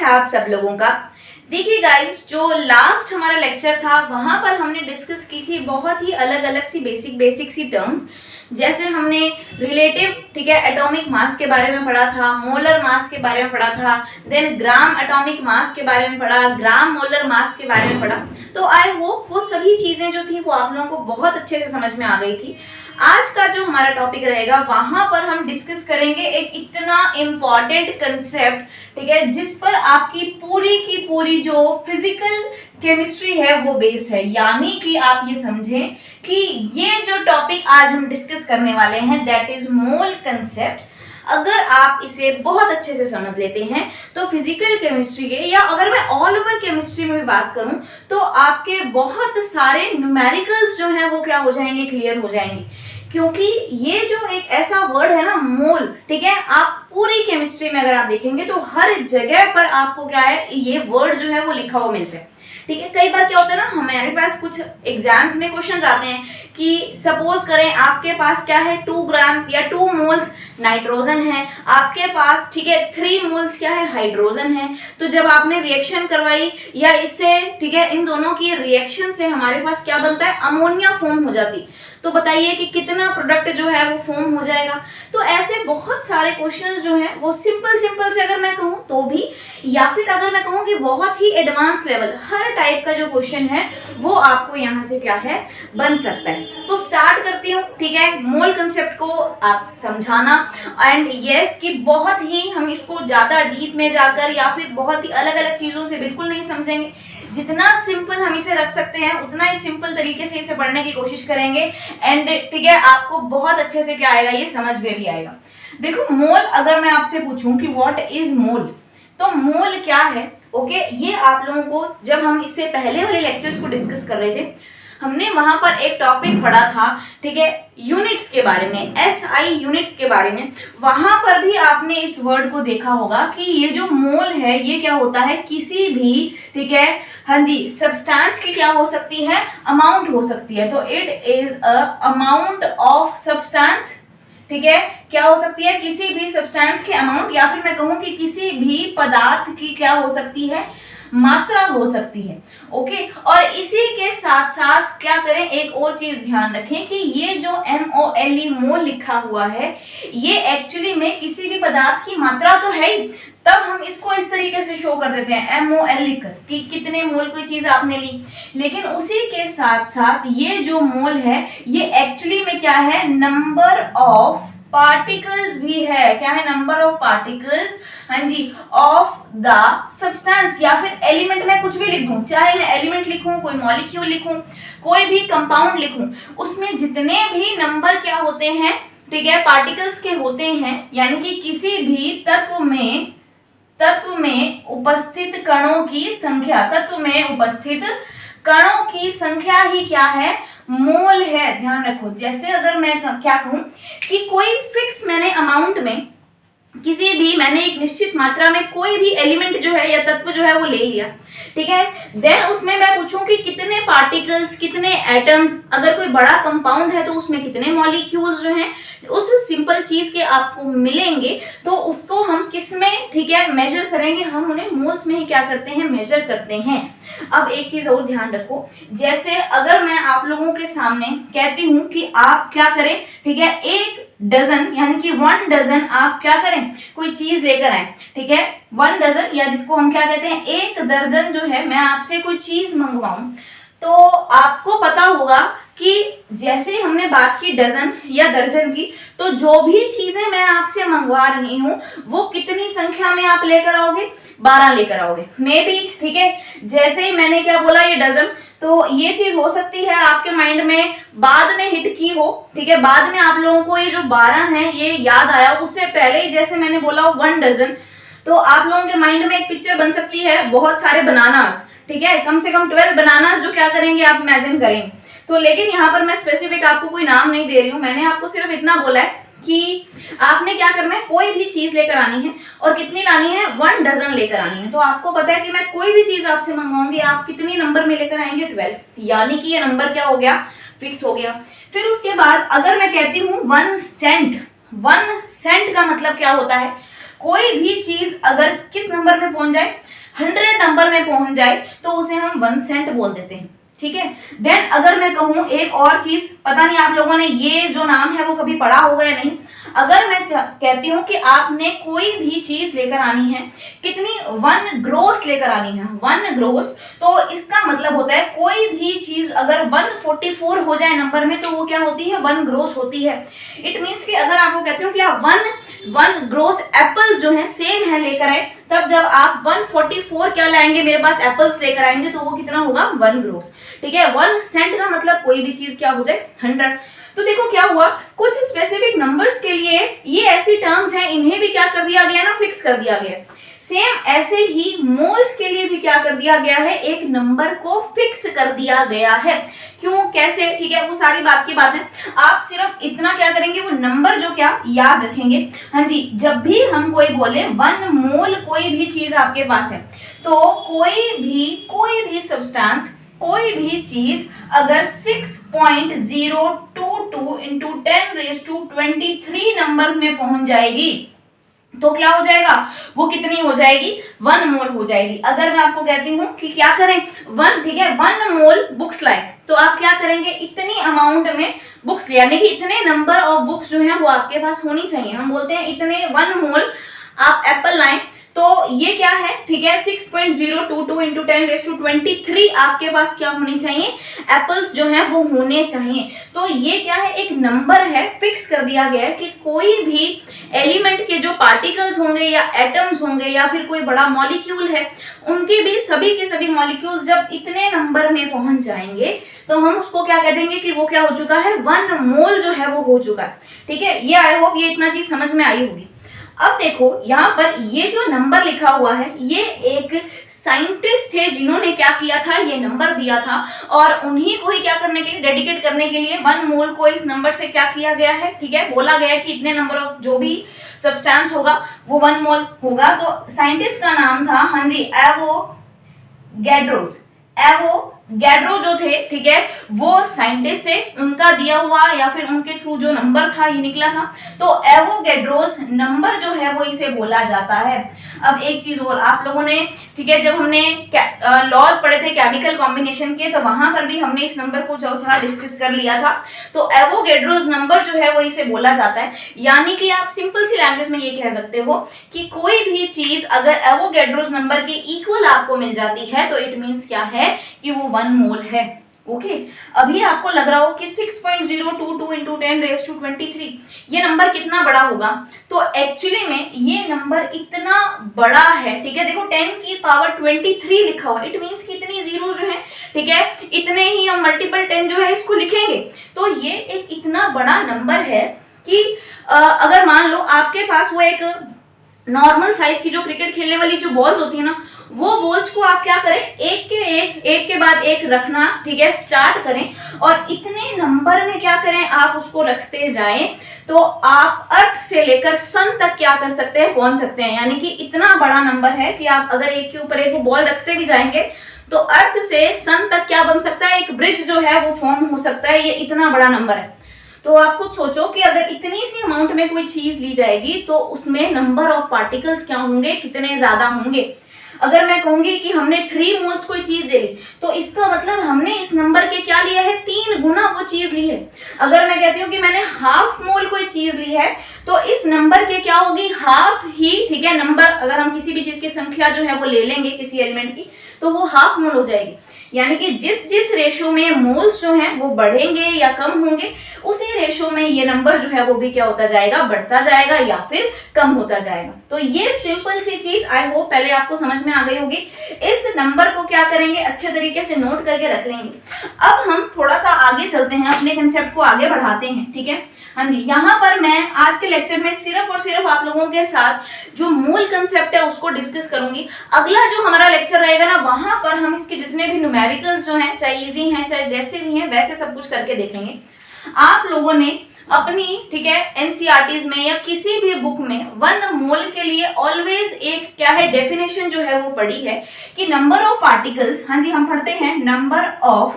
है आप सब लोगों का। देखिए गाइस, जो लास्ट हमारा लेक्चर था वहां पर हमने डिस्कस की थी बहुत ही अलग अलग सी बेसिक सी टर्म्स। जैसे हमने रिलेटिव, ठीक है, एटॉमिक मास के बारे में पढ़ा था, मोलर मास के बारे में पढ़ा था, देन ग्राम एटॉमिक मास के बारे में पढ़ा, ग्राम मोलर मास के बारे में पढ़ा। तो आई होप वो सभी चीजें जो थी वो आप लोगों को बहुत अच्छे से समझ में आ गई थी। आज का जो हमारा टॉपिक रहेगा वहां पर हम डिस्कस करेंगे एक इतना इम्पॉर्टेंट कंसेप्ट, ठीक है, जिस पर आपकी पूरी की पूरी जो फिजिकल केमिस्ट्री है वो बेस्ड है। यानी कि आप ये समझें कि ये जो टॉपिक आज हम डिस्कस करने वाले हैं दैट इज मोल कंसेप्ट। अगर आप इसे बहुत अच्छे से समझ लेते हैं तो फिजिकल केमिस्ट्री के, या अगर मैं ऑल ओवर केमिस्ट्री में भी बात करूं, तो आपके बहुत सारे न्यूमेरिकल्स जो हैं वो क्या हो जाएंगे, क्लियर हो जाएंगे। क्योंकि ये जो एक ऐसा वर्ड है ना मोल, ठीक है, आप पूरी केमिस्ट्री में अगर आप देखेंगे तो हर जगह पर आपको क्या है, ये वर्ड जो है वो लिखा हुआ मिलता है। ठीक है, कई बार क्या होता है ना, हमारे पास कुछ एग्जाम्स में क्वेश्चन आते हैं कि सपोज करें आपके पास क्या है 2 ग्राम या 2 मोल्स नाइट्रोजन है, आपके पास, ठीक है, 3 मोल्स क्या है, हाइड्रोजन है। तो जब आपने रिएक्शन करवाई या इससे, ठीक है, इन दोनों की रिएक्शन से हमारे पास क्या बनता है, अमोनिया फॉर्म हो जाती। तो बताइए कि कितना प्रोडक्ट जो है वो फॉर्म हो जाएगा। तो ऐसे बहुत सारे क्वेश्चंस जो हैं वो सिंपल से अगर मैं कहूँ तो भी, या फिर अगर मैं कहूँ कि बहुत ही एडवांस लेवल, हर टाइप का जो क्वेश्चन है वो आपको यहाँ से क्या है, बन सकता है। तो स्टार्ट करती हूँ, ठीक है, मोल कंसेप्ट को आप समझाना। एंड यस कि बहुत ही हम इसको ज्यादा डीप में जाकर या फिर बहुत ही अलग अलग चीजों से बिल्कुल नहीं समझेंगे। जितना सिंपल हम इसे रख सकते हैं उतना ही सिंपल तरीके से इसे पढ़ने की कोशिश करेंगे। एंड ठीक है, आपको बहुत अच्छे से क्या आएगा, ये समझ में भी आएगा। देखो, मोल अगर मैं आपसे पूछूं कि व्हाट इज मोल, तो मोल क्या है, ओके, ये आप लोगों को जब हम इससे पहले वाले लेक्चर्स को डिस्कस कर रहे थे, हमने वहां पर एक टॉपिक पढ़ा था, ठीक है, यूनिट्स के बारे में, SI यूनिट्स के बारे में। वहां पर भी आपने इस वर्ड को देखा होगा कि ये जो मोल है ये क्या होता है, किसी भी, ठीक है, हाँ जी, सब्सटेंस की क्या हो सकती है, अमाउंट हो सकती है। तो it is a amount of substance, ठीक है, क्या हो सकती है, किसी भी सब्सटेंस की अमाउंट, या फिर मैं कहूं कि किसी भी पदार्थ की क्या हो सकती है, मात्रा हो सकती है। ओके, और इसी के साथ साथ क्या करें, एक और चीज ध्यान रखें कि ये जो MOLE मोल लिखा हुआ है ये एक्चुअली में किसी भी पदार्थ की मात्रा तो है ही, तब हम इसको इस तरीके से शो कर देते हैं MOL लिखकर कि कितने मोल कोई चीज आपने ली। लेकिन उसी के साथ साथ ये जो मोल है ये एक्चुअली में क्या है, नंबर ऑफ पार्टिकल्स भी है। क्या है, नंबर ऑफ पार्टिकल्स, हाँ जी, ऑफ द सब्सटेंस, या फिर एलिमेंट में कुछ भी लिख दूं, चाहे मैं एलिमेंट लिखूं, कोई मॉलिक्यूल लिखूं, कोई भी कंपाउंड लिखूं, उसमें जितने भी नंबर क्या होते हैं, ठीक है, पार्टिकल्स के होते हैं, यानी कि किसी भी तत्व में उपस्थित कणों की संख्या, तत्व में उपस्थित कणों की संख्या ही क्या है, मोल है। ध्यान रखो, जैसे अगर मैं क्या कहूं कि कोई फिक्स मैंने अमाउंट में, किसी भी मैंने एक निश्चित मात्रा में कोई भी एलिमेंट जो है या तत्व जो है वो ले लिया, ठीक है, देन उसमें मैं पूछूं कि कितने पार्टिकल्स, कितने एटम्स, अगर कोई बड़ा कंपाउंड है तो उसमें कितने मॉलिक्यूल्स जो हैं उस सिंपल चीज के आपको मिलेंगे, तो उसको हम किस में, ठीक है, मेजर करेंगे, हम उन्हें मोल्स में ही क्या करते हैं, मेजर करते हैं। अब एक चीज और ध्यान रखो, जैसे अगर मैं आप लोगों के सामने कहती हूं कि आप क्या करें, ठीक है, 1 डजन यानी कि 1 डजन आप क्या करें, कोई चीज लेकर आए, ठीक है, 1 डजन, या जिसको हम क्या कहते हैं 1 दर्जन जो है, मैं आपसे कोई चीज मंगवाऊं, तो आपको पता होगा कि जैसे हमने बात की डजन या दर्जन की, तो जो भी चीजें मैं आपसे मंगवा रही हूँ वो कितनी संख्या में आप लेकर आओगे, 12 लेकर आओगे मे बी, ठीक है। जैसे ही मैंने क्या बोला, ये डजन, तो ये चीज हो सकती है आपके माइंड में बाद में हिट की हो, ठीक है, बाद में आप लोगों को ये जो 12 है ये याद आया, उससे पहले ही जैसे मैंने बोला 1 डजन, तो आप लोगों के माइंड में एक पिक्चर बन सकती है, बहुत सारे बनानास, ठीक है, कम से कम 12 बनानास जो क्या करेंगे आप इमेजिन करेंगे। तो लेकिन यहाँ पर मैं स्पेसिफिक आपको कोई नाम नहीं दे रही हूँ, मैंने आपको सिर्फ इतना बोला है कि आपने क्या करना है, कोई भी चीज लेकर आनी है, और कितनी लानी है, 1 डजन लेकर आनी है। तो आपको पता है कि मैं कोई भी चीज आपसे मंगवाऊंगी, आप कितनी नंबर में लेकर आएंगे, 12, यानी कि ये नंबर क्या हो गया, फिक्स हो गया। फिर उसके बाद अगर मैं कहती हूँ 1 सेंट, 1 सेंट का मतलब क्या होता है, कोई भी चीज अगर किस नंबर में पहुंच जाए, 100 नंबर में पहुंच जाए, तो उसे हम 1 सेंट बोल देते हैं, ठीक है। देन अगर मैं कहूं एक और चीज, पता नहीं आप लोगों ने ये जो नाम है वो कभी पढ़ा होगा या नहीं, अगर मैं कहती हूँ कि आपने कोई भी चीज लेकर आनी है, कितनी 1 ग्रोस लेकर आनी है, 1 ग्रोस, तो इसका मतलब होता है कोई भी चीज अगर 144 हो जाए नंबर में तो वो क्या होती है, 1 ग्रोस होती है। इट मीन्स कि अगर आपको कहती हूँ कि आप 1 ग्रोस एप्पल जो है सेब है लेकर आए, तब जब आप 144 क्या लाएंगे, मेरे पास एप्पल्स लेकर आएंगे, तो वो कितना होगा, 1 ग्रोस, ठीक है। 1 सेंट का मतलब कोई भी चीज क्या हो जाए, 100। तो देखो क्या हुआ, कुछ स्पेसिफिक नंबर्स के लिए ये ऐसी टर्म्स हैं, इन्हें भी क्या कर दिया गया ना, फिक्स कर दिया गया। सेम ऐसे ही मोल्स के लिए भी क्या कर दिया गया है, एक नंबर को फिक्स कर दिया गया है। क्यों, कैसे, ठीक है, वो सारी बात की बात है। आप सिर्फ इतना क्या करेंगे, वो नंबर जो क्या याद रखेंगे। हाँ जी, जब भी हम कोई बोले 1 मोल कोई भी चीज आपके पास है, तो कोई भी सब्सटेंस, कोई भी चीज अगर 6.022 इंटू 10⁻23 नंबर में पहुंच जाएगी तो क्या हो जाएगा, वो कितनी हो जाएगी, 1 मोल हो जाएगी। अगर मैं आपको कहती हूँ कि क्या करें, 1, ठीक है, 1 मोल बुक्स लाए, तो आप क्या करेंगे, इतनी अमाउंट में बुक्स ले, यानी कि इतने नंबर ऑफ बुक्स जो है वो आपके पास होनी चाहिए। हम बोलते हैं इतने 1 मोल आप एप्पल लाएं, तो ये क्या है, ठीक है, 6.022 इंटू 10⁻23 आपके पास क्या होनी चाहिए, एप्पल्स जो है वो होने चाहिए। तो ये क्या है, एक नंबर है, फिक्स कर दिया गया है कि कोई भी एलिमेंट के जो पार्टिकल्स होंगे या एटम्स होंगे या फिर कोई बड़ा मॉलिक्यूल है, उनके भी सभी के सभी मॉलिक्यूल्स जब इतने नंबर में पहुंच जाएंगे तो हम उसको क्या कह देंगे कि वो क्या हो चुका है, 1 मोल जो है वो हो चुका है, ठीक है। ये आई होप ये इतना चीज समझ में आई होगी। अब देखो यहाँ पर ये जो नंबर लिखा हुआ है, ये एक साइंटिस्ट थे जिन्होंने क्या किया था, ये नंबर दिया था, और उन्हीं को ही क्या करने के लिए, डेडिकेट करने के लिए 1 मोल को इस नंबर से क्या किया गया है, ठीक है, बोला गया है कि इतने नंबर ऑफ जो भी सब्सटेंस होगा वो 1 मोल होगा। तो साइंटिस्ट का नाम था, हाँ जी, एवोगैड्रो जो थे, ठीक है, वो साइंटिस्ट थे, उनका दिया हुआ या फिर उनके थ्रू जो नंबर था ये निकला था। तो एवोगैड्रोस नंबर जो है वो इसे बोला जाता है। अब एक चीज और, आप लोगों ने, ठीक है, जब हमने लॉज पढ़े थे केमिकल कॉम्बिनेशन के, तो वहां पर भी हमने इस नंबर को जो था डिस्कस कर लिया था। तो एवोगैड्रोस नंबर जो है वो इसे बोला जाता है। यानी कि आप सिंपल सी लैंग्वेज में ये कह सकते हो कि कोई भी चीज अगर एवोगैड्रोस नंबर के इक्वल आपको मिल जाती है तो इट मीन्स क्या है कि वो 1 मोल है। ओके, अभी आपको लग रहा हो कि 6.022 इंटू 10⁻23 ये नंबर कितना बड़ा होगा, तो एक्चुअली में ये नंबर इतना बड़ा है, ठीक है। देखो 10 की पावर 23 लिखा हुआ, इट मीन्स कि इतनी जीरो जो है, ठीक है, इतने ही हम मल्टीपल 10 जो है इसको लिखेंगे। तो ये एक इतना बड़ा नंबर है कि अगर मान लो आपके पास वो एक नॉर्मल साइज की जो क्रिकेट खेलने वाली जो बॉल्स होती है ना, वो बॉल्स को आप क्या करें, एक के बाद एक रखना, ठीक है, स्टार्ट करें और इतने नंबर में क्या करें, आप उसको रखते जाएं तो आप अर्थ से लेकर सन तक क्या कर सकते हैं, पहुंच सकते हैं। यानी कि इतना बड़ा नंबर है कि आप अगर एक के ऊपर एक वो बॉल रखते भी जाएंगे तो अर्थ से सन तक क्या बन सकता है, एक ब्रिज जो है वो फॉर्म हो सकता है। ये इतना बड़ा नंबर है। तो आप खुद सोचो कि अगर इतनी सी अमाउंट में कोई चीज ली जाएगी तो उसमें नंबर ऑफ पार्टिकल्स क्या होंगे, कितने ज्यादा होंगे। अगर मैं कहूंगी कि हमने 3 मोल्स कोई चीज दे ली तो इसका मतलब हमने इस नंबर के क्या लिया है, 3 गुना वो चीज ली है। अगर मैं कहती हूँ कि मैंने हाफ मोल कोई चीज ली है तो इस नंबर के क्या होगी, हाफ ही, ठीक है। नंबर अगर हम किसी भी चीज की संख्या जो है वो ले लेंगे किसी एलिमेंट की तो वो हाफ मोल हो जाएगी। यानी कि जिस रेशो में मोल्स जो हैं वो बढ़ेंगे या कम होंगे, उसी रेशो में ये नंबर जो है वो भी क्या होता जाएगा, बढ़ता जाएगा या फिर कम होता जाएगा। तो ये सिंपल सी चीज आई होप पहले आपको समझ में आ गई होगी। इस नंबर को क्या करेंगे, अच्छे तरीके से नोट करके रख लेंगे। अब हम थोड़ा सा आगे चलते हैं, अपने कंसेप्ट को आगे बढ़ाते हैं, ठीक है। हाँ जी, यहाँ पर मैं आज के लेक्चर में सिर्फ और सिर्फ आप लोगों के साथ जो मूल कंसेप्ट है उसको डिस्कस करूंगी। अगला जो हमारा लेक्चर रहेगा ना, वहां पर हम इसके जितने भी न्यूमेरिकल्स जो हैं, चाहे इजी हैं चाहे जैसे भी हैं, वैसे सब कुछ करके देखेंगे। आप लोगों ने अपनी, ठीक है, एनसीईआरटीज में या किसी भी बुक में 1 मोल के लिए ऑलवेज एक क्या है, डेफिनेशन जो है वो पढ़ी है कि नंबर ऑफ पार्टिकल्स, हाँ जी हम पढ़ते हैं नंबर ऑफ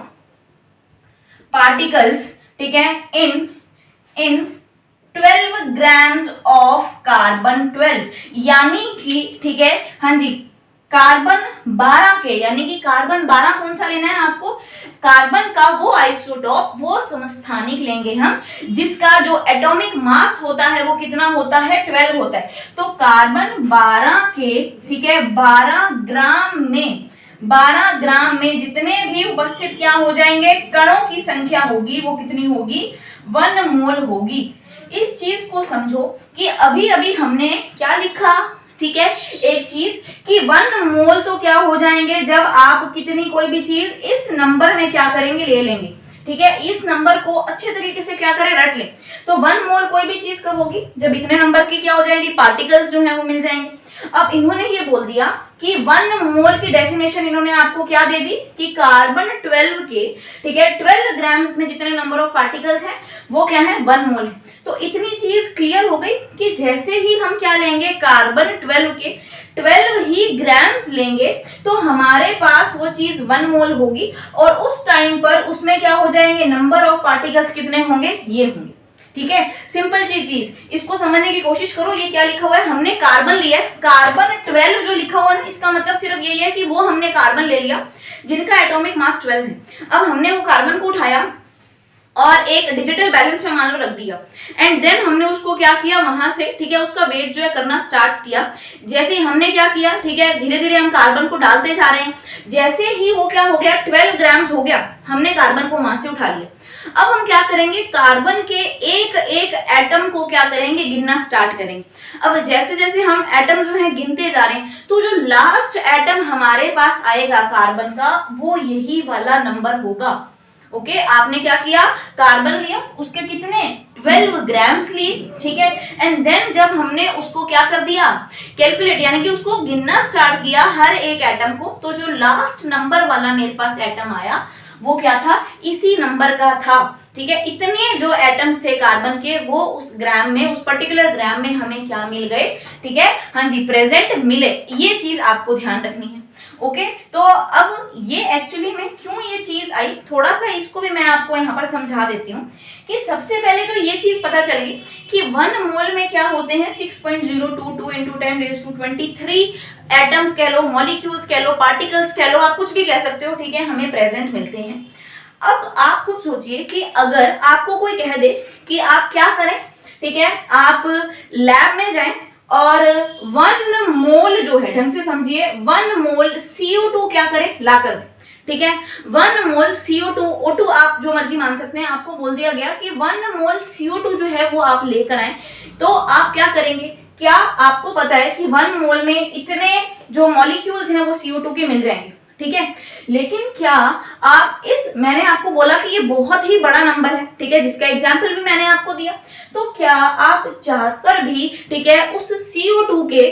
पार्टिकल्स, ठीक है, इन 12 ग्राम्स ऑफ कार्बन 12, यानी कि ठीक है, हाँ जी, कार्बन 12 के, यानी कि कार्बन 12 कौन सा लेना है आपको, कार्बन का वो आइसोटॉप, वो समस्थानिक लेंगे हम जिसका जो एटॉमिक मास होता है वो कितना होता है, 12 होता है। तो कार्बन 12 के, ठीक है, 12 ग्राम में जितने भी उपस्थित क्या हो जाएंगे, कणों की संख्या होगी, वो कितनी होगी, 1 मोल होगी। इस चीज को समझो कि अभी अभी हमने क्या लिखा, ठीक है, एक चीज कि 1 मोल तो क्या हो जाएंगे जब आप कितनी कोई भी चीज इस नंबर में क्या करेंगे, ले लेंगे, ठीक है, इस नंबर को अच्छे तरीके से क्या करें, रट लें। तो 1 मोल कोई भी चीज कब होगी, जब इतने नंबर की क्या हो जाएगी, पार्टिकल्स जो है वो मिल जाएंगे। अब इन्होंने ये बोल दिया कि 1 मोल की डेफिनेशन इन्होंने आपको क्या दे दी कि कार्बन 12 के, ठीक है, 12 ग्राम्स में जितने नंबर ऑफ पार्टिकल्स हैं वो क्या है, 1 मोल है। तो इतनी चीज क्लियर हो गई कि जैसे ही हम क्या लेंगे, कार्बन 12 के 12 ही ग्राम्स लेंगे तो हमारे पास वो चीज 1 मोल होगी, और उस टाइम पर उसमें क्या हो जाएंगे, नंबर ऑफ पार्टिकल्स कितने होंगे, ये होंगे। ठीक है, सिंपल चीज, इसको समझने की कोशिश करो। ये क्या लिखा हुआ है, हमने कार्बन लिया है, कार्बन 12 जो लिखा हुआ है ना, इसका मतलब सिर्फ यही है कि वो हमने कार्बन ले लिया जिनका एटॉमिक मास 12 है। अब हमने वो कार्बन को उठाया और एक डिजिटल बैलेंस में मान लो रख दिया, एंड देन हमने उसको क्या किया, वहां से, ठीक है, उसका वेट जो है करना स्टार्ट किया। जैसे ही हमने क्या किया, ठीक है, धीरे धीरे हम कार्बन को डालते जा रहे हैं, जैसे ही वो क्या हो गया, 12 ग्राम्स हो गया, हमने कार्बन को वहां से उठा लिया। अब हम क्या करेंगे, कार्बन के एक एक एटम को क्या करेंगे, गिनना स्टार्ट करेंगे। अब जैसे जैसे हम एटम जो है गिनते जा रहे हैं, तो जो लास्ट एटम हमारे पास आएगा कार्बन का, वो यही वाला नंबर होगा। ओके, आपने क्या किया, कार्बन लिया, उसके कितने 12 ग्राम्स लिए, ठीक है, एंड देन जब हमने उसको क्या कर दिया, कैलकुलेट, यानी कि उसको गिनना स्टार्ट किया हर एक एटम को, तो जो लास्ट नंबर वाला मेरे पास एटम आया वो क्या था, इसी नंबर का था। ठीक है, इतने जो एटम्स थे कार्बन के वो उस ग्राम में, उस पर्टिकुलर ग्राम में हमें क्या मिल गए, ठीक है, हाँ जी, प्रेजेंट मिले। ये चीज आपको ध्यान रखनी है। ओके, तो अब ये एक्चुअली में क्यों ये चीज आई, थोड़ा सा इसको भी मैं आपको यहाँ पर समझा देती हूँ कि सबसे पहले तो ये चीज पता चली कि 1 मोल में क्या होते हैं, 6.022 × 10⁻23 एटम्स कह लो, मॉलिक्यूल्स कह लो, पार्टिकल्स कह लो, आप कुछ भी कह सकते हो, ठीक है, हमें प्रेजेंट मिलते हैं। अब आप खुद सोचिए कि अगर आपको कोई कह दे कि आप क्या करें, ठीक है, आप लैब में जाएं और 1 मोल जो है, ढंग से समझिए, 1 मोल CO2 क्या करें, ला कर दें, ठीक है, 1 मोल CO2, O2 आप जो मर्जी मान सकते हैं, आपको बोल दिया गया कि 1 मोल CO2 जो है वो आप लेकर आए, तो आप क्या करेंगे, क्या आपको पता है कि 1 मोल में इतने जो मॉलिक्यूल्स हैं वो CO2 के मिल जाएंगे, ठीक है, लेकिन क्या आप मैंने आपको बोला कि ये बहुत ही बड़ा नंबर है, ठीक है, जिसका एग्जाम्पल भी मैंने आपको दिया, तो क्या आप चाहकर भी, ठीक है, उस CO2 के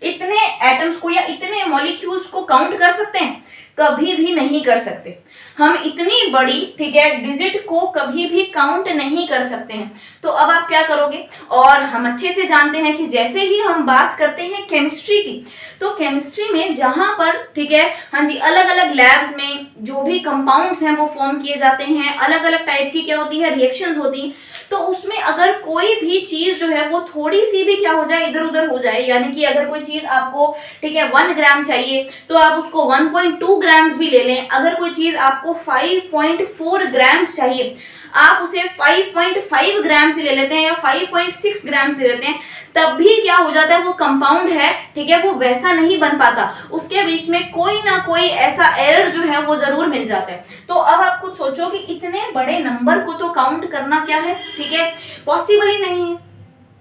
इतने एटम्स को या इतने मॉलिक्यूल्स को काउंट कर सकते हैं? कभी भी नहीं कर सकते। हम इतनी बड़ी, ठीक है, डिजिट को कभी भी काउंट नहीं कर सकते हैं। तो अब आप क्या करोगे, और हम अच्छे से जानते हैं कि जैसे ही हम बात करते हैं केमिस्ट्री की, तो केमिस्ट्री में जहां पर, ठीक है, हाँ जी, अलग अलग लैब्स में जो भी कंपाउंड्स हैं वो फॉर्म किए जाते हैं, अलग अलग टाइप की क्या होती है, रिएक्शंस होती हैं, तो उसमें अगर कोई भी चीज जो है वो थोड़ी सी भी क्या हो जाए, इधर उधर हो जाए, यानी कि अगर कोई चीज आपको, ठीक है, 1 ग्राम चाहिए तो आप उसको 1.2 ग्राम्स भी ले लें, अगर कोई चीज आपको 5.4 ग्राम्स चाहिए आप उसे 5.5 ग्राम से ले लेते हैं या 5.6 ग्राम से ले लेते हैं, तब भी क्या हो जाता है, वो कंपाउंड है, ठीक है, वो वैसा नहीं बन पाता, उसके बीच में कोई ना कोई ऐसा एरर जो है वो जरूर मिल जाता है। तो अब आप कुछ सोचो कि इतने बड़े नंबर को तो काउंट करना क्या है, ठीक है, पॉसिबल ही नहीं है।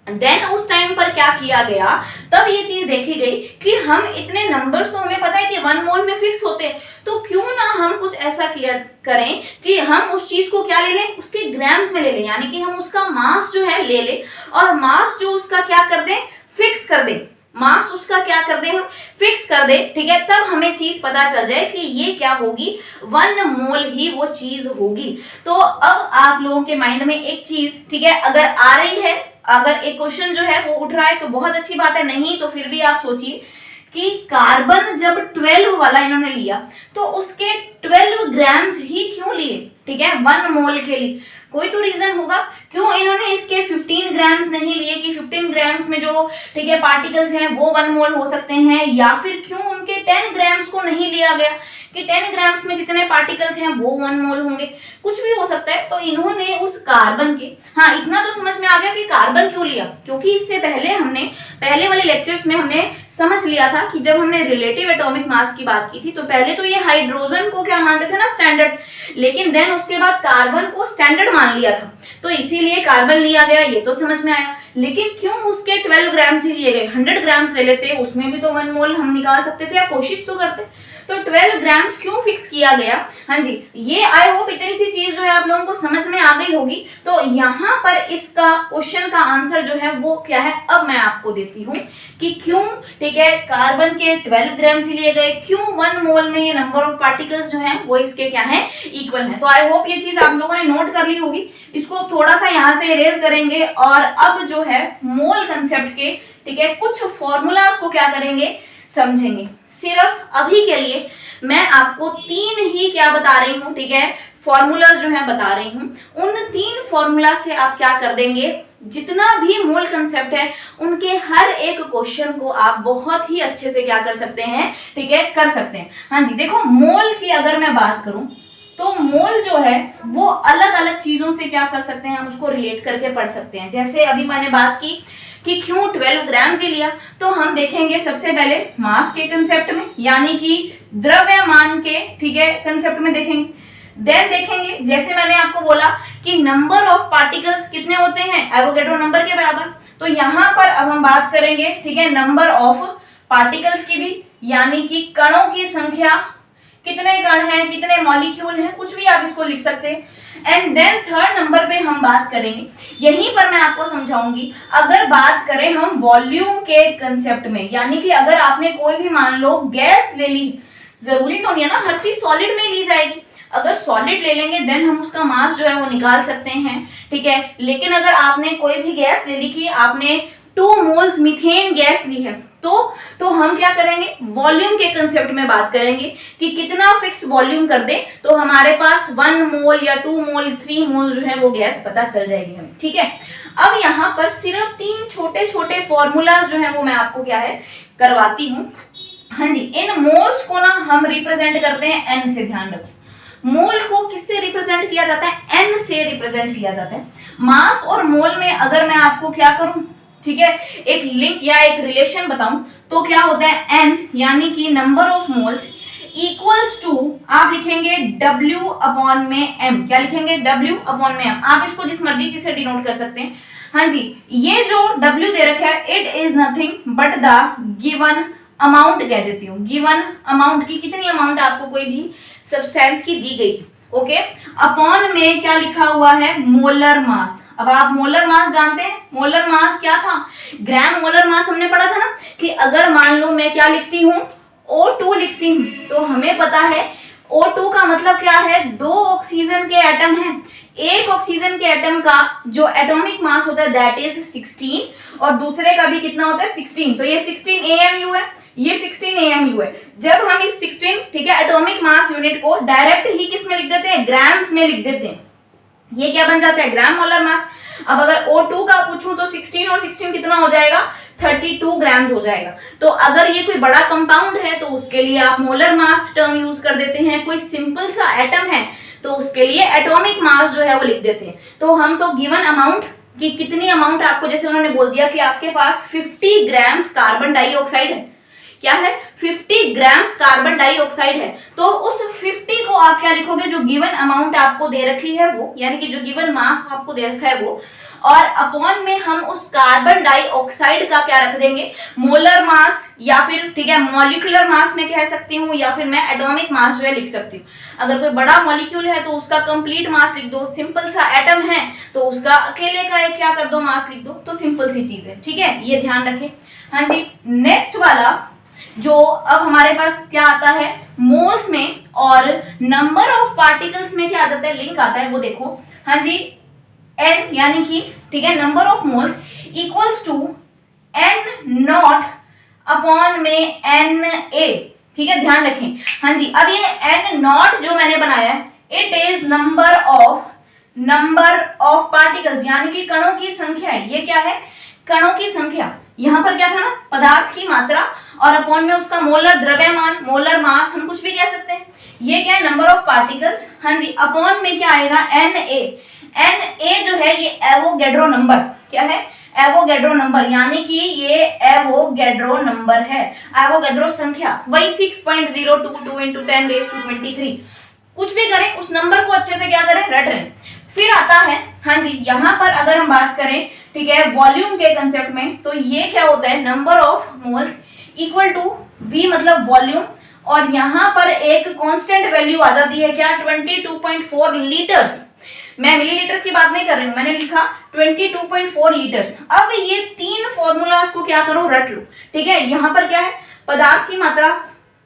देन उस टाइम पर क्या किया गया, तब ये चीज देखी गई कि हम इतने नंबर्स तो हमें पता है कि 1 मोल में फिक्स होते हैं, तो क्यों ना हम कुछ ऐसा किया करें कि हम उस चीज को क्या ले लें, उसके ग्राम्स में ले लें, यानी कि हम उसका मास जो है ले लें, और मास जो उसका क्या कर दें, फिक्स कर दें, मास उसका क्या कर दें, हम फिक्स कर दें, ठीक है, तब हमें चीज पता चल जाए कि ये क्या होगी, 1 मोल ही वो चीज होगी। तो अब आप लोगों के माइंड में एक चीज, ठीक है, अगर आ रही है, अगर एक क्वेश्चन जो है वो उठ रहा है तो बहुत अच्छी बात है, नहीं तो फिर भी आप सोचिए कि कार्बन जब 12 वाला इन्होंने लिया तो उसके 12 ग्राम्स ही क्यों लिए, ठीक है, 1 मोल के लिए। कोई तो रीजन होगा क्यों इन्होंने इसके 15 ग्राम्स नहीं लिए, कि 15 ग्राम्स में जो ठीक है पार्टिकल्स हैं वो 1 मोल हो सकते हैं, या फिर क्यों उनके 10 ग्राम्स को नहीं लिया गया कि 10 ग्राम्स में जितने पार्टिकल्स हैं वो 1 मोल होंगे, कुछ भी हो सकता है। तो इन्होंने उस कार्बन के, हाँ इतना तो समझ में आ गया कि कार्बन क्यों लिया, क्योंकि इससे पहले हमने पहले वाले लेक्चर्स में हमने समझ लिया था कि जब हमने रिलेटिव एटॉमिक मास की बात की थी तो पहले तो ये हाइड्रोजन को क्या मानते थे ना, स्टैंडर्ड, लेकिन देन उसके बाद कार्बन को स्टैंडर्ड मान लिया था, तो इसीलिए कार्बन लिया गया, ये तो समझ में आया। लेकिन क्यों उसके 12 ग्राम्स ही लिए गए, 100 ग्राम्स ले लेते उसमें भी तो 1 मोल हम निकाल सकते थे, या कोशिश तो करते, तो 12 ग्राम्स क्यों फिक्स किया गया। हाँ जी, ये आई होप इतनी सी चीज जो है आप लोगों को समझ में आ गई होगी। तो यहाँ पर इसका क्वेश्चन का आंसर जो है वो क्या है, अब मैं आपको देती हूँ कि क्यों ठीक है कार्बन के 12 ग्राम्स ही लिए गए, क्यों 1 मोल में ये नंबर ऑफ पार्टिकल्स जो है वो इसके क्या है, इक्वल है। तो आई होप ये चीज आप लोगों ने नोट कर ली होगी। इसको थोड़ा सा यहाँ से इरेज करेंगे और अब जो है मोल कंसेप्ट के ठीक है कुछ फॉर्मूलाज को क्या करेंगे, समझेंगे। सिर्फ अभी के लिए मैं आपको 3 ही क्या बता रही हूँ, ठीक है फॉर्मूला जो है बता रही हूँ। उन 3 फॉर्मूला से आप क्या कर देंगे, जितना भी मोल कंसेप्ट है उनके हर एक क्वेश्चन को आप बहुत ही अच्छे से क्या कर सकते हैं, ठीक है कर सकते हैं। हाँ जी, देखो मोल की अगर मैं बात करूं तो मोल जो है वो अलग अलग चीजों से क्या कर सकते हैं, हम उसको रिलेट करके पढ़ सकते हैं। जैसे अभी मैंने बात की कि क्यों 12 ग्राम से लिया, तो हम देखेंगे सबसे पहले मास के कंसेप्ट में, यानी कि द्रव्यमान के ठीक है कंसेप्ट में देखेंगे। देन देखेंगे जैसे मैंने आपको बोला कि नंबर ऑफ पार्टिकल्स कितने होते हैं, एवोगैड्रो नंबर के बराबर। तो यहाँ पर अब हम बात करेंगे ठीक है नंबर ऑफ पार्टिकल्स की भी, यानी कि कणों की संख्या, कितने कण हैं, कितने मॉलिक्यूल हैं, कुछ भी आप इसको लिख सकते हैं। एंड देन थर्ड नंबर पे हम बात करेंगे, यहीं पर मैं आपको समझाऊंगी, अगर बात करें हम वॉल्यूम के कंसेप्ट में, यानी कि अगर आपने कोई भी मान लो गैस ले ली, जरूरी तो नहीं है ना हर चीज सॉलिड में ली जाएगी, अगर सॉलिड ले लेंगे देन हम उसका मास जो है वो निकाल सकते हैं, ठीक है। लेकिन अगर आपने कोई भी गैस ले ली, कि आपने 2 मोल्स मीथेन गैस ली है, तो हम क्या करेंगे, वॉल्यूम के कंसेप्ट में बात करेंगे कि कितना फिक्स वॉल्यूम कर दे तो हमारे पास 1 मोल या 2 मोल 3 मोल जो है वो गैस पता चल जाएगी हमें, ठीक है। अब यहाँ पर सिर्फ 3 छोटे छोटे फॉर्मूला जो है वो मैं आपको क्या है करवाती हूँ। हाँ जी, इन मोल्स को ना हम रिप्रेजेंट करते हैं एन से, ध्यान रखो मोल को किससे रिप्रेजेंट किया जाता है, एन से रिप्रेजेंट किया जाता है। मास और मोल में अगर मैं आपको क्या करूं, ठीक है एक लिंक या एक रिलेशन बताऊं तो क्या होता है, एन यानी कि number of moles equals to, आप लिखेंगे W अपॉन में M, क्या लिखेंगे W अपॉन में M, आप इसको जिस मर्जी चीज से डिनोट कर सकते हैं। हाँ जी, ये जो W दे रखा है it is nothing but the given amount कह देती हूँ, गिवन अमाउंट की कितनी अमाउंट आपको कोई भी सब्सटेंस की दी गई, ओके। अपॉन में क्या लिखा हुआ है, मोलर मास। अब आप मोलर मास जानते हैं, मोलर मास क्या था, ग्राम मोलर मास हमने पढ़ा था ना, कि अगर मान लो मैं क्या लिखती हूँ O2 लिखती हूँ, तो हमें पता है O2 का मतलब क्या है, 2 ऑक्सीजन के एटम हैं, एक ऑक्सीजन के एटम का जो एटॉमिक मास होता है दैट इज 16 और दूसरे का भी कितना होता है 16, तो ये 16 AMU है, ये 16 AMU है। जब हम इस 16 ठीक है एटॉमिक मास यूनिट को डायरेक्ट ही किस में लिख देते हैं, ग्राम्स में लिख देते हैं, ये क्या बन जाता है, ग्राम मोलर मास। अब अगर O2 का पूछूं तो 16 और 16 कितना हो जाएगा, 32 ग्राम्स हो जाएगा। तो अगर ये कोई बड़ा कंपाउंड है तो उसके लिए आप मोलर मास टर्म यूज कर देते हैं, कोई सिंपल सा एटम है तो उसके लिए एटॉमिक मास जो है वो लिख देते हैं। तो हम तो गिवन अमाउंट की कितनी अमाउंट आपको, जैसे उन्होंने बोल दिया कि आपके पास 50 ग्राम्स कार्बन डाइऑक्साइड है, क्या है 50 ग्राम्स कार्बन डाइऑक्साइड है, तो उस 50 को आप क्या लिखोगे, जो गिवन अमाउंट आपको दे रखी है वो, यानी कि जो गिवन मास आपको दे रखा है वो, और अपॉन में हम उस कार्बन डाइऑक्साइड का क्या रख देंगे, मोलर मास, या फिर ठीक है मॉलिक्यूलर मास में कह सकती हूँ, या फिर मैं एटॉमिक मास जो है लिख सकती हूँ। अगर कोई बड़ा मॉलिक्यूल है तो उसका कंप्लीट मास लिख दो, सिंपल सा एटम है तो उसका अकेले का एक क्या कर दो, मास लिख दो, तो सिंपल सी चीज है, ठीक है ये ध्यान रखें। हाँ जी, नेक्स्ट वाला जो अब हमारे पास क्या आता है, मोल्स में और नंबर ऑफ पार्टिकल्स में क्या आ जाता है, लिंक आता है, वो देखो। हाँ जी, n यानी कि ठीक है number of moles equals to n not upon में Na, ठीक है ध्यान रखें। हाँ जी, अब ये n नॉट जो मैंने बनाया है it is number of particles, यानी कि कणों की संख्या है। ये क्या है? कणों की संख्या। यहाँ पर क्या था ना, पदार्थ की मात्रा और अपॉन में उसका मोलर द्रव्यमान, मोलर मास, हम कुछ भी कह सकते हैं। ये क्या है? Number of particles. हाँ जी, अपॉन में क्या आएगा? Na जो है ये एवोगैड्रो नंबर। क्या है? एवोगैड्रो नंबर, यानी कि ये एवोगैड्रो नंबर है, एवोगैड्रो संख्या। वही 6.022 इंटू 10⁻23। कुछ भी करें, उस नंबर को अच्छे से क्या करें? रट रहे। फिर आता है, हाँ जी, यहाँ पर अगर हम बात करें, ठीक है, वॉल्यूम के कंसेप्ट में, तो ये क्या होता है? Number of moles equal to V मतलब वॉल्यूम, और यहाँ पर एक कांस्टेंट वैल्यू आ जाती है क्या? 22.4 लीटर्स। मैं मिलीलीटर्स की बात नहीं कर रही हूँ, मैंने लिखा 22.4 लीटर्स। अब ये तीन फॉर्मूलाज को क्या करो? रट लो। ठीक है, यहाँ पर क्या है? पदार्थ की मात्रा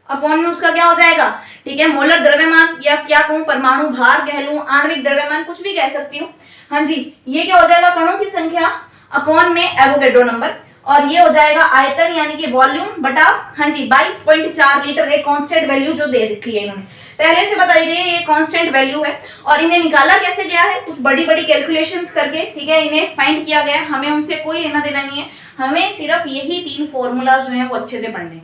अपॉन में उसका क्या हो जाएगा? ठीक है, मोलर द्रव्यमान, या क्या कहूं, परमाणु भार कह लूं, आणविक द्रव्यमान, कुछ भी कह सकती हूँ। हाँ जी, ये क्या हो जाएगा? कणों की संख्या अपॉन में एवोगैड्रो नंबर, और ये हो जाएगा आयतन यानी कि वॉल्यूम बटा, हाँ जी, 22.4 लीटर। एक कांस्टेंट वैल्यू जो दे रखी है इन्होंने, पहले से बताई गई है, ये कांस्टेंट वैल्यू है। और इन्हें निकाला कैसे गया है? कुछ बड़ी बड़ी कैलकुलेशंस करके, ठीक है, इन्हें फाइंड किया गया। हमें उनसे कोई लेना देना नहीं है, हमें सिर्फ यही तीन फॉर्मूला जो है वो अच्छे से पढ़ने।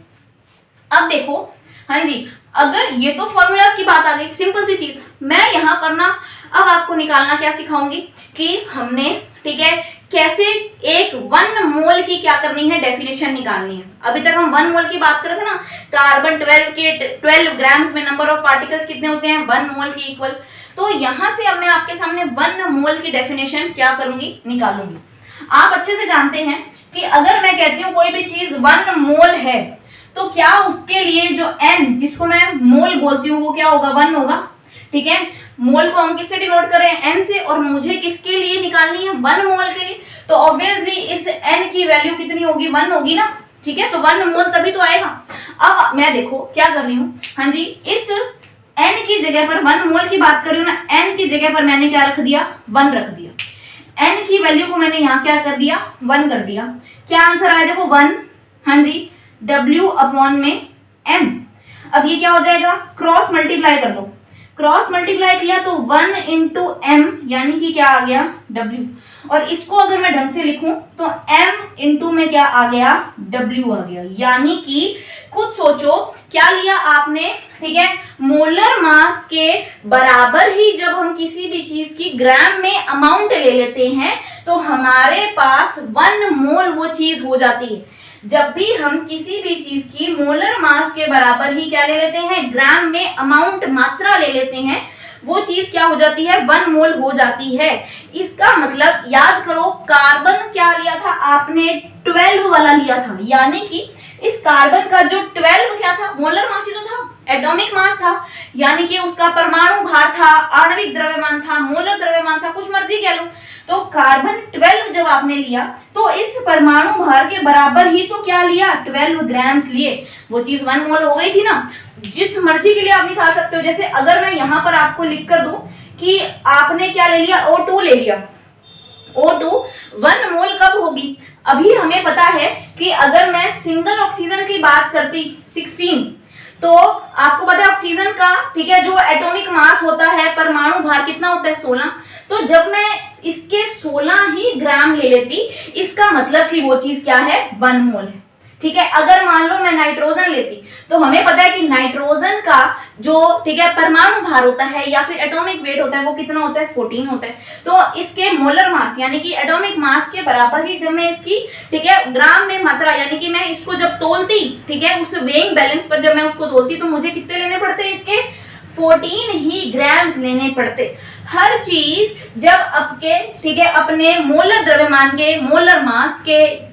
अब देखो, हाँ जी, अगर ये तो फॉर्मूलाज की बात आ गई, सिंपल सी चीज। मैं यहाँ पर ना अब आपको निकालना क्या सिखाऊंगी कि हमने, ठीक है, कैसे एक 1 मोल की क्या करनी है? डेफिनेशन निकालनी है। अभी तक हम 1 मोल की बात कर रहे थे ना, कार्बन 12 के 12 ग्राम्स में नंबर ऑफ पार्टिकल्स कितने होते हैं? 1 मोल के इक्वल। तो यहां से अब मैं आपके सामने 1 मोल की डेफिनेशन क्या करूंगी? निकालूंगी। आप अच्छे से जानते हैं कि अगर मैं कहती हूँ कोई भी चीज 1 मोल है, तो क्या उसके लिए जो n, जिसको मैं मोल बोलती हूँ, वो क्या होगा? 1 होगा। ठीक है, मोल को हम किससे डिनोट कर रहे हैं? n से, और मुझे किसके लिए निकालनी है? 1 मोल के लिए। तो ऑब्वियसली इस n की वैल्यू कितनी होगी? 1 होगी ना। ठीक है, तो 1 मोल तभी तो आएगा। अब मैं देखो क्या कर रही हूँ, हाँ जी, इस n की जगह पर 1 मोल की बात कर रही हूँ ना, n की जगह पर मैंने क्या रख दिया? 1 रख दिया। n की वैल्यू को मैंने यहाँ क्या कर दिया? 1 कर दिया। क्या आंसर आया? देखो 1, हाँ जी, W अपॉन में M। अब ये क्या हो जाएगा? क्रॉस मल्टीप्लाई कर दो। क्रॉस मल्टीप्लाई किया तो 1 इंटू M, यानी कि क्या आ गया? W। और इसको अगर मैं ढंग से लिखूं तो M इंटू में क्या आ गया? W आ गया। यानी कि खुद सोचो क्या लिया आपने, ठीक है, मोलर मास के बराबर ही जब हम किसी भी चीज की ग्राम में अमाउंट ले लेते हैं तो हमारे पास 1 मोल वो चीज हो जाती है। जब भी हम किसी भी चीज की मोलर मास के बराबर ही क्या ले लेते हैं? ग्राम में अमाउंट, मात्रा ले लेते हैं, वो चीज क्या हो जाती है? 1 मोल हो जाती है। इसका मतलब याद करो, कार्बन क्या लिया था आपने? 12 वाला लिया था, यानी कि इस कार्बन का जो 12 क्या था? मोलर मास ही तो था, एटॉमिक मास था, यानी कि उसका परमाणु भार था, आणविक द्रव्यमान था, मोलर द्रव्यमान था, कुछ मर्जी कह लो। तो कार्बन 12 जब आपने लिया तो इस परमाणु भार के बराबर ही तो क्या लिया? 12 ग्राम्स लिए। वो चीज 1 मोल हो गई थी ना। जिस मर्जी के लिए आप निकाल सकते हो। जैसे अगर मैं यहाँ पर आपको लिख कर दूं कि आपने क्या ले लिया? O2 ले लिया। O2 1 मोल कब होगी? अभी हमें पता है कि अगर मैं सिंगल ऑक्सीजन की बात करती 16, तो आपको पता है ऑक्सीजन का, ठीक है, जो एटॉमिक मास होता है, परमाणु भार कितना होता है? 16। तो जब मैं इसके 16 ही ग्राम ले लेती, इसका मतलब कि वो चीज क्या है? 1 मोल है। ठीक है, अगर मान लो मैं नाइट्रोजन लेती, तो हमें पता है कि नाइट्रोजन का जो, ठीक है, परमाणु भार होता है या फिर एटॉमिक वेट होता है, वो कितना होता है? 14 होता है। तो इसके मोलर मास यानी कि एटॉमिक मास के बराबर ही जब मैं इसकी, ठीक है, ग्राम में मात्रा, यानी कि मैं इसको जब तोलती, ठीक है, उस वेइंग बैलेंस पर जब मैं उसको तोलती, तो मुझे कितने लेने पड़ते? इसके 14 ही ग्राम्स लेने पड़ते। हर चीज जब आपके, ठीक है, अपने मोलर द्रव्यमान के, मोलर मास के,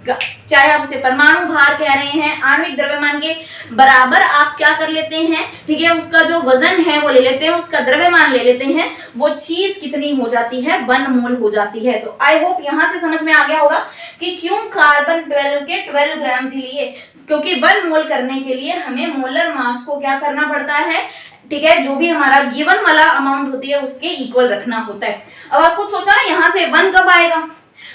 चाहे आप उसे परमाणु भार कह रहे हैं, आणविक द्रव्यमान के बराबर आप क्या कर लेते हैं? ठीक है, उसका जो वजन है वो ले लेते हैं, उसका द्रव्यमान ले लेते हैं, वो चीज कितनी हो जाती है? 1 मोल हो जाती है। तो आई होप यहां से समझ में आ गया होगा कि क्यों कार्बन 12 के 12 ग्राम्स ही लिए, क्योंकि 1 मोल करने के लिए हमें मोलर मास को क्या करना पड़ता है? ठीक है, जो भी हमारा गिवन वाला अमाउंट होती है उसके इक्वल रखना होता है। अब आप खुद सोचा ना, यहाँ से 1 कब आएगा?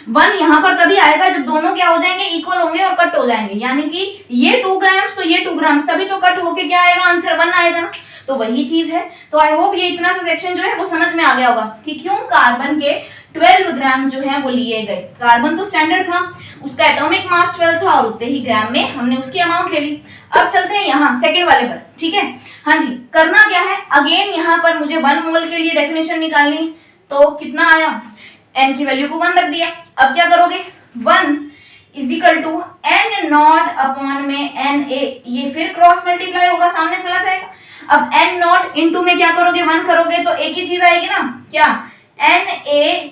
1 यहाँ पर तभी आएगा जब दोनों क्या हो जाएंगे? इक्वल होंगे और कट हो जाएंगे। यानी कि ये 2 ग्राम्स तो ये 2 ग्राम्स, तभी तो कट होके क्या आएगा? आंसर 1 आएगा ना। तो वही चीज है। तो आई होप ये इतना सा सेक्शन जो है वो समझ में आ गया होगा कि क्यों कार्बन के 12 ग्राम जो है वो लिए गए। कार्बन तो स्टैंडर्ड था, उसका एटॉमिक मास 12 था और उतने ही ग्राम में हमने उसकी अमाउंट ले ली। अब चलते हैं यहाँ सेकंड वाले पर, ठीक है। हाँ जी, करना क्या है, अगेन यहाँ पर मुझे 1 मोल के लिए डेफिनेशन निकालनी है। तो कितना आया, n की वैल्यू को 1 रख दिया। अब क्या करोगे, 1 is equal to n not upon में na, ये फिर क्रॉस मल्टीप्लाई होगा, सामने चला जाएगा। अब n नॉट इंटू में क्या करोगे, 1 करोगे तो एक ही चीज आएगी ना, क्या, na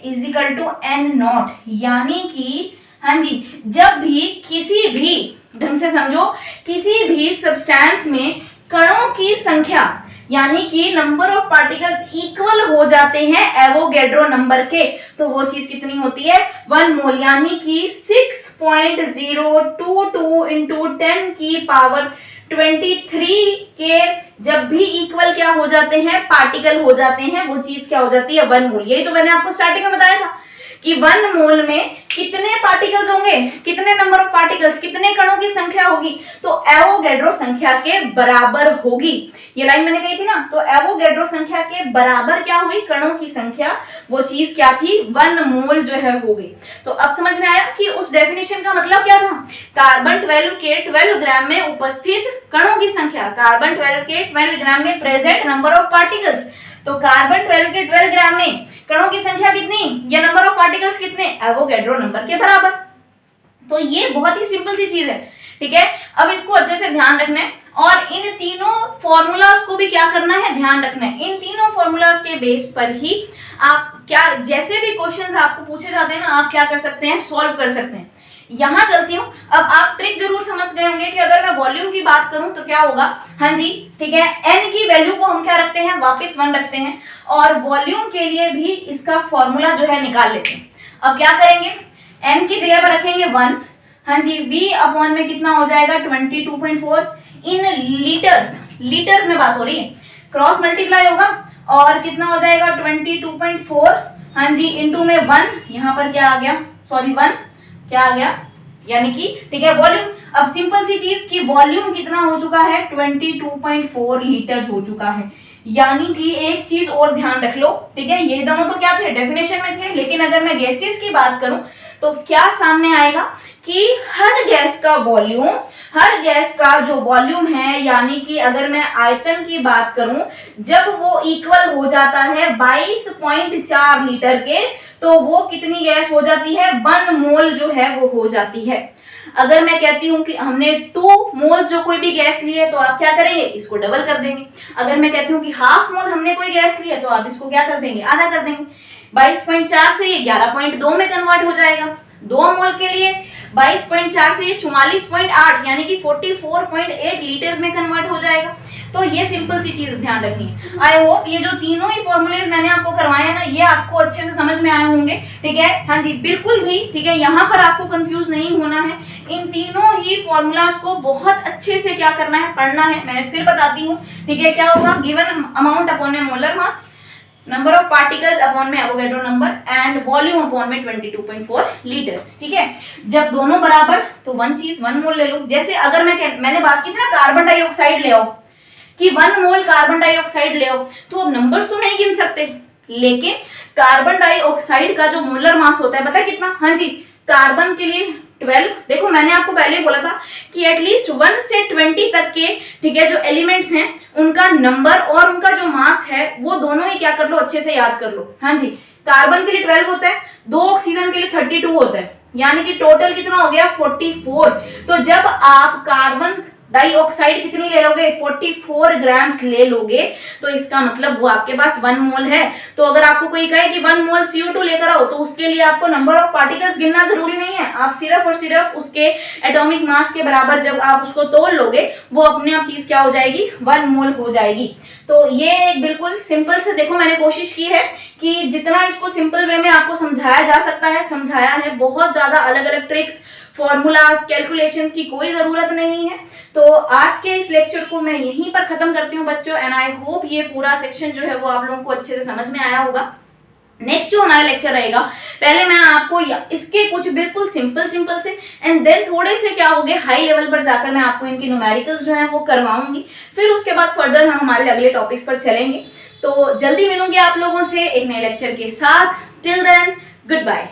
is equal to n not. यानी कि हाँ जी, जब भी किसी भी, ढंग से समझो, किसी भी सब्सटेंस में कणों की संख्या यानी कि नंबर ऑफ पार्टिकल्स इक्वल हो जाते हैं एवोगैड्रो नंबर के, तो वो चीज कितनी होती है, 1 मोल। यानी कि 6.022 इंटू 10 की पावर 23 के जब भी इक्वल क्या हो जाते हैं, पार्टिकल हो जाते हैं, वो चीज क्या हो जाती है, 1 मोल। यही तो मैंने आपको स्टार्टिंग में बताया था कि 1 मोल में कितने पार्टिकल्स होंगे, कितने नंबर ऑफ पार्टिकल्स, कितने कणों की संख्या होगी, तो एवोगैड्रो संख्या के बराबर होगी। ये लाइन मैंने कही थी ना, तो एवोगैड्रो संख्या के बराबर क्या हुई, कणों की संख्या, वो चीज क्या थी, 1 मोल जो है हो गई। तो अब समझ में आया कि उस डेफिनेशन का मतलब क्या था, कार्बन 12 के 12 ग्राम में उपस्थित कणों की संख्या, कार्बन 12 के 12 ग्राम में प्रेजेंट नंबर ऑफ पार्टिकल्स। तो कार्बन 12 के 12 ग्राम में कणों की संख्या कितनी, या नंबर ऑफ पार्टिकल्स कितने, एवोगैड्रो नंबर के बराबर। तो ये बहुत ही सिंपल सी चीज है, ठीक है। अब इसको अच्छे से ध्यान रखना है और इन तीनों फॉर्मूलाज को भी क्या करना है, ध्यान रखना है। इन तीनों फॉर्मूलाज के बेस पर ही आप क्या, जैसे भी क्वेश्चंस आपको पूछे जाते हैं ना, आप क्या कर सकते हैं, सॉल्व कर सकते हैं। यहां चलती हूँ। अब आप ट्रिक जरूर समझ गए होंगे कि अगर मैं वॉल्यूम की बात करूं तो क्या होगा, हाँ जी, ठीक है, n की वैल्यू को हम क्या रखते हैं, वापस 1 रखते हैं और वॉल्यूम के लिए भी इसका फॉर्मूला जो है निकाल लेते हैं। अब क्या करेंगे, n की जगह पर रखेंगे 1, हाँ जी, v अपॉन में कितना हो जाएगा, 22.4 इन लीटर्स, लीटर्स में बात हो रही है, क्रॉस मल्टीप्लाई होगा और कितना हो जाएगा 22.4, हाँ जी, इंटू में 1, यहाँ पर क्या आ गया, सॉरी 1 क्या आ गया, यानी कि ठीक है वॉल्यूम। अब सिंपल सी चीज की वॉल्यूम कितना हो चुका है, 22.4 लीटर हो चुका है। यानी कि एक चीज और ध्यान रख लो, ठीक है, ये दोनों तो क्या थे, डेफिनेशन में थे, लेकिन अगर मैं गैसेस की बात करूं तो क्या सामने आएगा कि हर गैस का वॉल्यूम, हर गैस का जो वॉल्यूम है, यानी कि अगर मैं आयतन की बात करूं, जब वो इक्वल हो जाता है 22.4 लीटर के, तो वो कितनी गैस हो जाती है, 1 मोल जो है वो हो जाती है। अगर मैं कहती हूँ कि हमने 2 मोल्स जो कोई भी गैस ली है, तो आप क्या करेंगे, इसको डबल कर देंगे। अगर मैं कहती हूँ कि हाफ मोल हमने कोई गैस ली है, तो आप इसको क्या कर देंगे, आधा कर देंगे। 22.4 से ये 11.2 में कन्वर्ट हो जाएगा। 2 मोल के लिए 22.4 से ये 44.8 यानी कि 44.8 लीटर्स में कन्वर्ट हो जाएगा। तो ये सिंपल सी चीज ध्यान रखनी है। आई होप ये जो तीनों ही फॉर्मूलेज मैंने आपको करवाए हैं ना, ये आपको अच्छे से समझ में आए होंगे, ठीक है, हाँ जी, बिल्कुल भी, ठीक है, यहाँ पर आपको कंफ्यूज नहीं होना है। इन तीनों ही फॉर्मूलाज को बहुत अच्छे से क्या करना है, पढ़ना है। मैं फिर बताती हूँ, ठीक है, क्या होगा, गिवन अमाउंट अपॉन में molar mass, number of particles upon में Avogadro number and volume upon में 22.4 लीटर्स, ठीक है। जब दोनों बराबर तो 1 चीज 1 मोल ले लो। जैसे अगर मैंने बात की थी ना कार्बन डाइऑक्साइड ले आओ, कि 1 मोल कार्बन डाइऑक्साइड ले आओ, तो अब नंबर्स तो नहीं गिन सकते, लेकिन कार्बन डाइऑक्साइड का जो मोलर मास होता है पता है कितना, हाँ जी, कार्बन के लिए 12, देखो मैंने आपको पहले ही बोला था कि एटलीस्ट 1 से 20 तक के, ठीक है, जो एलिमेंट्स हैं उनका नंबर और उनका जो मास है वो दोनों ही क्या कर लो, अच्छे से याद कर लो। हाँ जी, कार्बन के लिए 12 होता है, 2 ऑक्सीजन के लिए 32 होता है, यानी कि टोटल कितना हो गया 44। तो जब आप कार्बन डाइऑक्साइड कितनी ले लोगे, 44 ग्राम्स ले लोगे, तो इसका मतलब वो आपके पास 1 मोल है। तो अगर आपको कोई कहे कि 1 मोल CO2 लेकर आओ, तो उसके लिए आपको नंबर ऑफ पार्टिकल्स गिनना जरूरी नहीं है, आप सिर्फ और सिर्फ उसके एटॉमिक मास के बराबर जब आप उसको तोड़ लोगे, वो अपने आप चीज क्या हो जाएगी, 1 मोल हो जाएगी। तो ये एक बिल्कुल सिंपल से, देखो मैंने कोशिश की है कि जितना इसको सिंपल वे में आपको समझाया जा सकता है समझाया है। बहुत ज्यादा अलग अलग ट्रिक्स, फॉर्मूलाज, कैलकुलेशंस की कोई जरूरत नहीं है। तो आज के इस लेक्चर को मैं यहीं पर खत्म करती हूँ बच्चों, एंड आई होप ये पूरा सेक्शन जो है वो आप लोगों को अच्छे से समझ में आया होगा। नेक्स्ट जो हमारा लेक्चर रहेगा, पहले मैं आपको इसके कुछ बिल्कुल सिंपल से एंड देन थोड़े से क्या हो गए हाई लेवल पर जाकर मैं आपको इनकी न्यूमेरिकल्स जो है वो करवाऊंगी। फिर उसके बाद फर्दर हम हमारे अगले टॉपिक्स पर चलेंगे। तो जल्दी मिलूंगी आप लोगों से एक नए लेक्चर के साथ। Till then good bye.